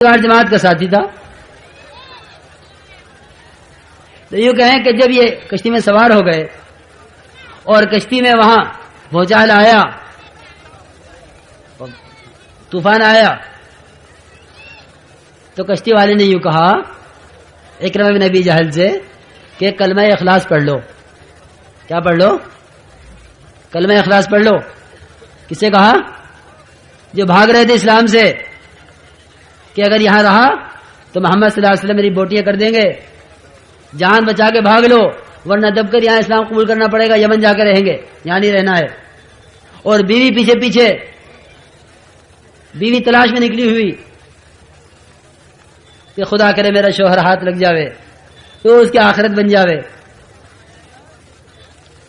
جماعت کا ساتھی تھا. تو یوں کہیں کہ جب یہ کشتی میں سوار ہو گئے اور کشتی میں وہاں بھوچال آیا، طوفان آیا، تو کشتی والے نے یوں کہا اکرمہ بن ابی جہل سے کہ کلمہ اخلاص پڑھ لو. کیا پڑھ لو؟ کلمہ اخلاص پڑھ لو. کسے کہا؟ جو بھاگ رہے تھے اسلام سے، کہ اگر یہاں رہا تو محمد صلی اللہ علیہ وسلم میری بوٹیاں کر دیں گے، جان بچا کے بھاگ لو ورنہ دب کر یہاں اسلام قبول کرنا پڑے گا، یمن جا کے رہیں گے، یہاں نہیں رہنا ہے. اور بیوی پیچھے پیچھے، بیوی تلاش میں نکلی ہوئی کہ خدا کرے میرا شوہر ہاتھ لگ جاوے تو اس کی آخرت بن جاوے.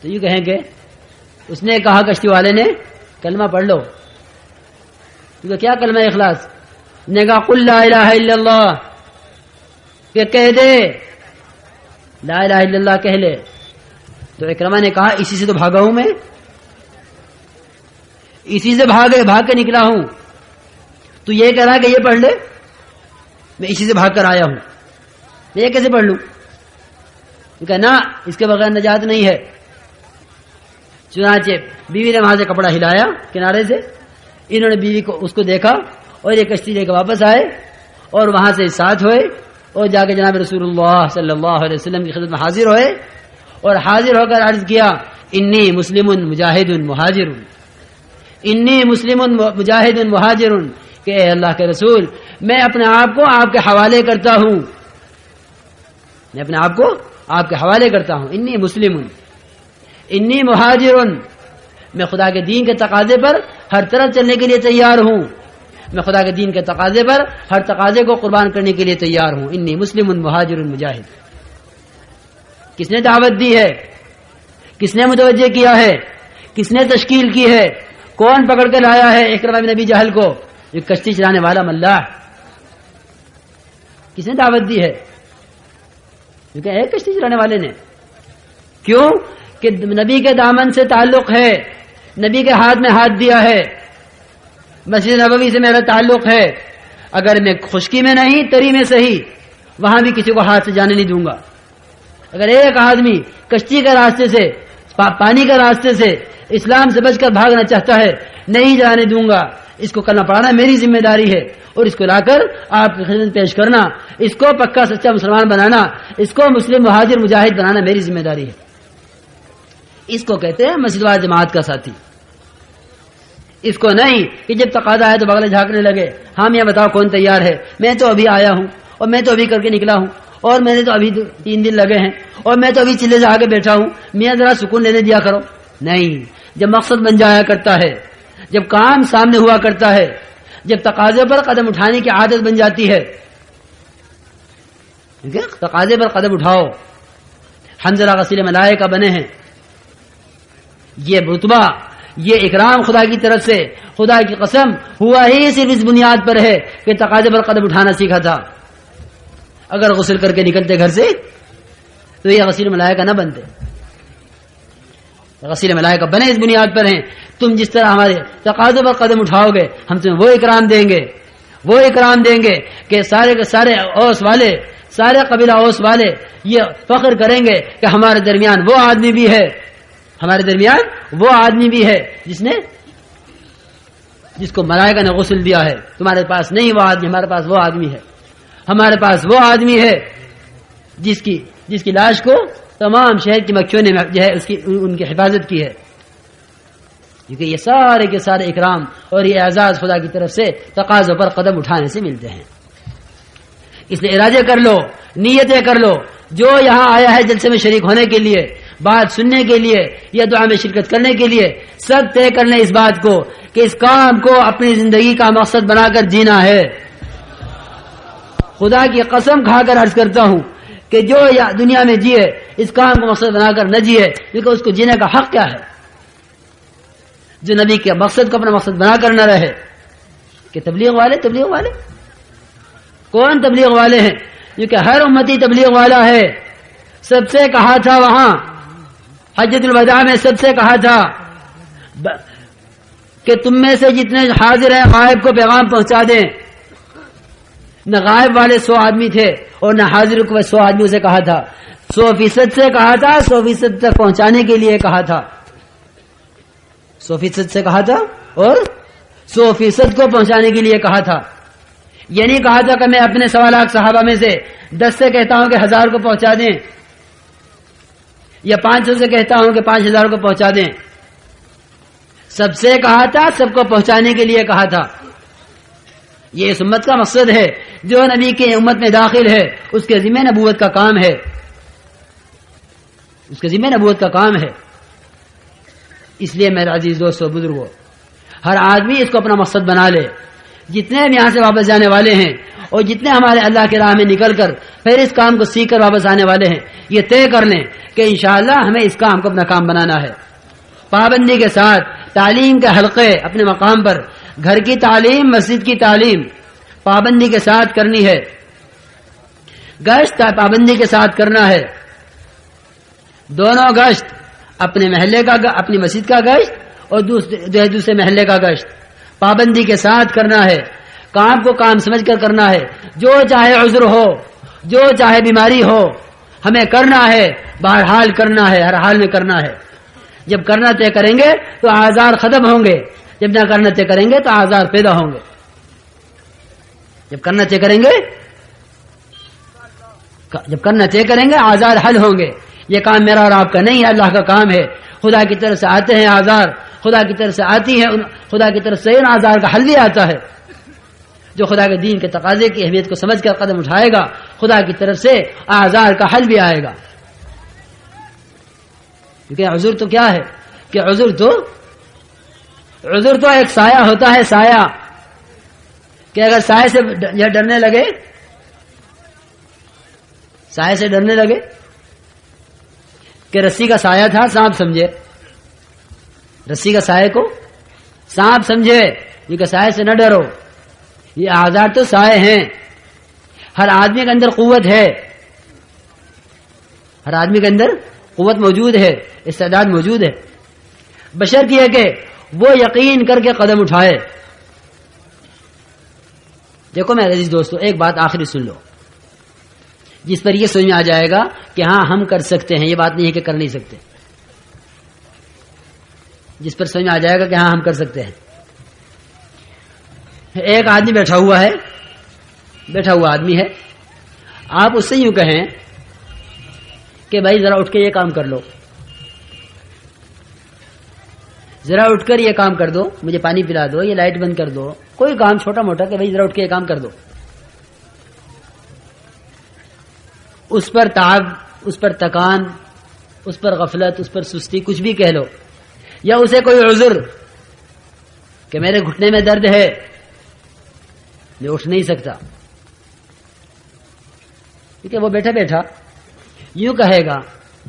تو یہ کہیں کہ اس نے کہا کشتی والے نے کلمہ پڑھ لو. کیونکہ کیا کلمہ اخلاص؟ نے کہا قل لا الہ الا اللہ، کہ کہہ دے لا الہ الا اللہ کہہ لے. تو اکرمہ نے کہا اسی سے تو بھاگا ہوں میں، اسی سے بھاگ کے نکلا ہوں. تو یہ کہہ رہا کہ یہ پڑھ لے، میں اسی سے بھاگ کر آیا ہوں، میں یہ کیسے پڑھ لوں؟ کہ نا اس کے بغیر نجات نہیں ہے. چنانچہ بیوی نے وہاں سے کپڑا ہلایا کنارے سے، انہوں نے بیوی کو اس کو دیکھا اور یہ کشتی لے کے واپس آئے اور وہاں سے ساتھ ہوئے اور جا کے جناب رسول اللہ صلی اللہ علیہ وسلم کی خدمت میں حاضر ہوئے اور حاضر ہو کر عرض کیا انی مسلم مجاہد مہاجر، انی مسلم مجاہد مہاجر، کہ اے اللہ کے رسول میں اپنے آپ کو آپ کے حوالے کرتا ہوں، میں اپنے آپ کو آپ کے حوالے کرتا ہوں. انی مسلم انی مہاجر، میں خدا کے دین کے تقاضے پر ہر طرف چلنے کے لیے تیار ہوں، میں خدا کے دین کے تقاضے پر ہر تقاضے کو قربان کرنے کے لیے تیار ہوں. انی مسلم مہاجر مجاہد. کس نے دعوت دی ہے؟ کس نے متوجہ کیا ہے؟ کس نے تشکیل کی ہے؟ کون پکڑ کے لایا ہے اکرمہ بن ابی جہل کو؟ یہ کشتی چلانے والا ملاح. کس نے دعوت دی ہے؟ کیونکہ ایک کشتی چلانے والے نے. کیوں؟ کہ نبی کے دامن سے تعلق ہے، نبی کے ہاتھ میں ہاتھ دیا ہے، مسجد نبوی سے میرا تعلق ہے. اگر میں خشکی میں نہیں تری میں صحیح وہاں بھی کسی کو ہاتھ سے جانے نہیں دوں گا. اگر ایک آدمی کشتی کے راستے سے، پانی کے راستے سے اسلام سے بچ کر بھاگنا چاہتا ہے نہیں جانے دوں گا. اس کو کرنا پڑانا میری ذمہ داری ہے اور اس کو لا کر آپ کی خدمت پیش کرنا، اس کو پکا سچا مسلمان بنانا، اس کو مسلم مہاجر مجاہد بنانا میری ذمہ داری ہے. اس کو کہتے ہیں مسجد وال جماعت کا ساتھی. اس کو نہیں کہ جب تقاضا ہے تو بغل جھانکنے لگے ہاں میاں بتاؤ کون تیار ہے، میں تو ابھی آیا ہوں اور میں تو ابھی کر کے نکلا ہوں اور میں نے تو ابھی 3 دن لگے ہیں اور میں تو ابھی چلے سے آگے بیٹھا ہوں، میاں ذرا سکون لینے دیا کرو. نہیں، جب مقصد بن جایا کرتا ہے، جب کام سامنے ہوا کرتا ہے، جب تقاضے پر قدم اٹھانے کی عادت بن جاتی ہے، تقاضے پر قدم اٹھاؤ. حنظلہ غسیل ملائکہ بنے ہیں. یہ رتبہ، یہ اکرام خدا کی طرف سے، خدا کی قسم ہوا ہی صرف اس بنیاد پر ہے کہ تقاضے پر قدم اٹھانا سیکھا تھا. اگر غسل کر کے نکلتے گھر سے تو یہ غسیل ملائکہ نہ بنتے. غسیل ملائکہ بنے اس بنیاد پر ہیں تم جس طرح ہمارے تقاضوں پر قدم اٹھاؤ گے ہم تمہیں وہ اکرام دیں گے، وہ اکرام دیں گے کہ سارے کے سارے اوس والے، سارے قبیلہ اوس والے یہ فخر کریں گے کہ ہمارے درمیان وہ آدمی بھی ہے، ہمارے درمیان وہ آدمی بھی ہے جس کو ملائکہ نے غسل دیا ہے. تمہارے پاس نہیں وہ آدمی، ہمارے پاس وہ آدمی ہے. ہمارے پاس وہ آدمی ہے جس کی لاش کو تمام شہر کی مکھیوں نے جو ہے ان کی حفاظت کی ہے. کیونکہ یہ سارے کے سارے اکرام اور یہ اعزاز خدا کی طرف سے تقاضوں پر قدم اٹھانے سے ملتے ہیں. اس لیے ارادے کر لو، نیتیں کر لو. جو یہاں آیا ہے جلسے میں شریک ہونے کے لیے، بات سننے کے لیے یا دعا میں شرکت کرنے کے لیے، سب طے کر لیں اس بات کو کہ اس کام کو اپنی زندگی کا مقصد بنا کر جینا ہے. خدا کی قسم کھا کر عرض کرتا ہوں کہ جو دنیا میں جیے اس کام کو مقصد بنا کر نہ جیے، کیونکہ اس کو جینے کا حق کیا ہے؟ جو نبی کے مقصد کو اپنا مقصد بنا کر نہ رہے. کہ تبلیغ والے کون تبلیغ والے ہیں؟ کیونکہ ہر امتی تبلیغ والا ہے. سب سے کہا تھا وہاں حجۃ الوداع میں، سب سے کہا تھا کہ تم میں سے جتنے حاضر ہیں غائب کو پیغام پہنچا دیں. نہ غائب والے 100 آدمی تھے اور نہ حاضر کو 100 آدمیوں سے کہا تھا، 100% سے کہا تھا، 100% تک پہنچانے کے لیے کہا تھا، 100% سے کہا تھا اور 100% کو پہنچانے کے لیے کہا تھا. یہ نہیں کہا تھا کہ میں اپنے 1.25 لاکھ صحابہ میں سے 10 سے کہتا ہوں کہ 1000 کو پہنچا دیں، یا 500 سے کہتا ہوں کہ 5000 کو پہنچا دیں. سب سے کہا تھا، سب کو پہنچانے کے لیے کہا تھا. یہ اس امت کا مقصد ہے. جو نبی کی امت میں داخل ہے اس کے ذمہ نبوت کا کام ہے، اس کے ذمہ نبوت کا کام ہے. اس لیے میرے عزیز دوستو بزرگوں، ہر آدمی اس کو اپنا مقصد بنا لے. جتنے ہم یہاں سے واپس جانے والے ہیں اور جتنے ہمارے اللہ کے راہ میں نکل کر پھر اس کام کو سیکھ کر واپس آنے والے ہیں، یہ طے کر لیں کہ انشاءاللہ ہمیں اس کام کو اپنا کام بنانا ہے. پابندی کے ساتھ تعلیم کے حلقے اپنے مقام پر، گھر کی تعلیم، مسجد کی تعلیم پابندی کے ساتھ کرنی ہے. گشت پابندی کے ساتھ کرنا ہے. دونوں گشت، اپنے محلے کا، اپنی مسجد کا گشت اور دوسرے محلے کا گشت پابندی کے ساتھ کرنا ہے. کام کو کام سمجھ کر کرنا ہے. جو چاہے عذر ہو، جو چاہے بیماری ہو، ہمیں کرنا ہے. بہرحال کرنا ہے، ہر حال میں کرنا ہے. جب کرنا طے کریں گے تو آزار ختم ہوں گے، جب نہ کرنا طے کریں گے تو آزار پیدا ہوں گے. جب کرنا طے کریں گے آزار حل ہوں گے. یہ کام میرا اور آپ کا نہیں ہے، اللہ کا کام ہے. خدا کی طرف سے آتے ہیں آزار، خدا کی طرف سے آتی ہے، خدا کی طرف سے ان آزار کا حل بھی آتا ہے. جو خدا کے دین کے تقاضے کی اہمیت کو سمجھ کر قدم اٹھائے گا، خدا کی طرف سے آزار کا حل بھی آئے گا. کیونکہ عذر تو کیا ہے کہ عذر تو ایک سایہ ہوتا ہے. سایہ کہ اگر سائے سے ڈرنے لگے، سائے سے ڈرنے لگے کہ رسی کا سایہ تھا، سانپ سمجھے، رسی کا سایہ کو سانپ سمجھے، یہ کہ سایہ سے نہ ڈرو. یہ آزار تو سائے ہیں. ہر آدمی کے اندر قوت ہے، ہر آدمی کے اندر قوت موجود ہے، استعداد موجود ہے. بشرط یہ کہ وہ یقین کر کے قدم اٹھائے. دیکھو میرے عزیز دوستو، ایک بات آخری سن لو جس پر یہ سمجھ میں آ جائے گا کہ ہاں ہم کر سکتے ہیں. یہ بات نہیں ہے کہ کر نہیں سکتے، جس پر سمجھ میں آ جائے گا کہ ہاں ہم کر سکتے ہیں. ایک آدمی بیٹھا ہوا آدمی ہے. آپ اس سے یوں کہیں کہ بھائی ذرا اٹھ کے یہ کام کر لو، ذرا اٹھ کر یہ کام کر دو، مجھے پانی پلا دو، یہ لائٹ بند کر دو، کوئی کام چھوٹا موٹا کہ بھائی ذرا اٹھ کے یہ کام کر دو. اس پر تعب، اس پر تکان، اس پر غفلت، اس پر سستی، کچھ بھی کہہ لو، یا اسے کوئی عذر کہ میرے گھٹنے میں درد ہے، میں اٹھ نہیں سکتا. کیونکہ وہ بیٹھا یوں کہے گا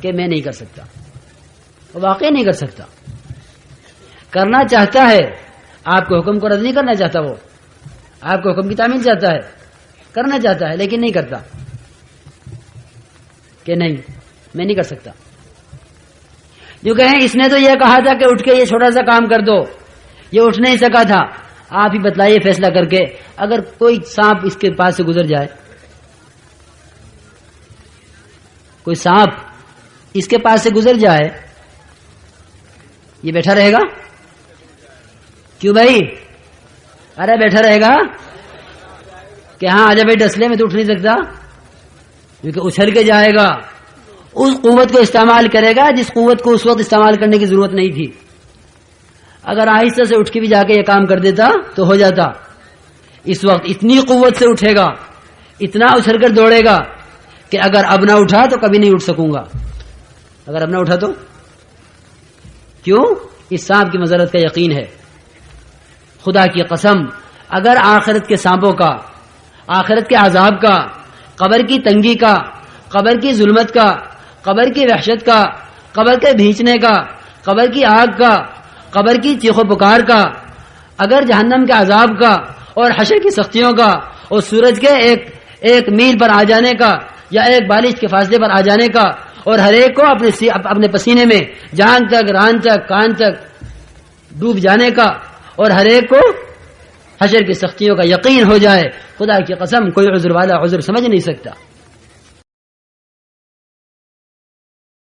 کہ میں نہیں کر سکتا. وہ واقعی نہیں کر سکتا. کرنا چاہتا ہے، آپ کے حکم کو رد نہیں کرنا چاہتا. وہ آپ کے حکم کی تعمیل چاہتا ہے، کرنا چاہتا ہے لیکن نہیں کرتا کہ نہیں میں نہیں کر سکتا. جو کہیں اس نے تو یہ کہا تھا کہ اٹھ کے یہ چھوٹا سا کام کر دو، یہ اٹھ نہیں سکا تھا. آپ ہی بتلائیے فیصلہ کر کے، اگر کوئی سانپ اس کے پاس سے گزر جائے، کوئی سانپ اس کے پاس سے گزر جائے، یہ بیٹھا رہے گا؟ کیوں بھائی؟ ارے بیٹھا رہے گا کہ ہاں آجا بھائی ڈسلے میں تو اٹھ نہیں سکتا. کیونکہ اچھل کے جائے گا، اس قوت کو استعمال کرے گا جس قوت کو اس وقت استعمال کرنے کی ضرورت نہیں تھی. اگر آہستہ سے اٹھ کے بھی جا کے یہ کام کر دیتا تو ہو جاتا. اس وقت اتنی قوت سے اٹھے گا، اتنا اچھل کر دوڑے گا کہ اگر اب نہ اٹھا تو کبھی نہیں اٹھ سکوں گا. اگر اب نہ اٹھا تو کیوں؟ اس سانپ کی مضرت کا یقین ہے. خدا کی قسم، اگر آخرت کے سانپوں کا، آخرت کے عذاب کا، قبر کی تنگی کا، قبر کی ظلمت کا، قبر کی وحشت کا، قبر کے بھینچنے کا، قبر کی آگ کا، قبر کی چیخ و پکار کا، اگر جہنم کے عذاب کا اور حشر کی سختیوں کا اور سورج کے ایک میل پر آ جانے کا یا ایک بالش کے فاصلے پر آ جانے کا اور ہر ایک کو اپنے پسینے میں جان تک، ران تک، کان تک ڈوب جانے کا اور ہر ایک کو حشر کی سختیوں کا یقین ہو جائے، خدا کی قسم کوئی عذر والا عذر سمجھ نہیں سکتا.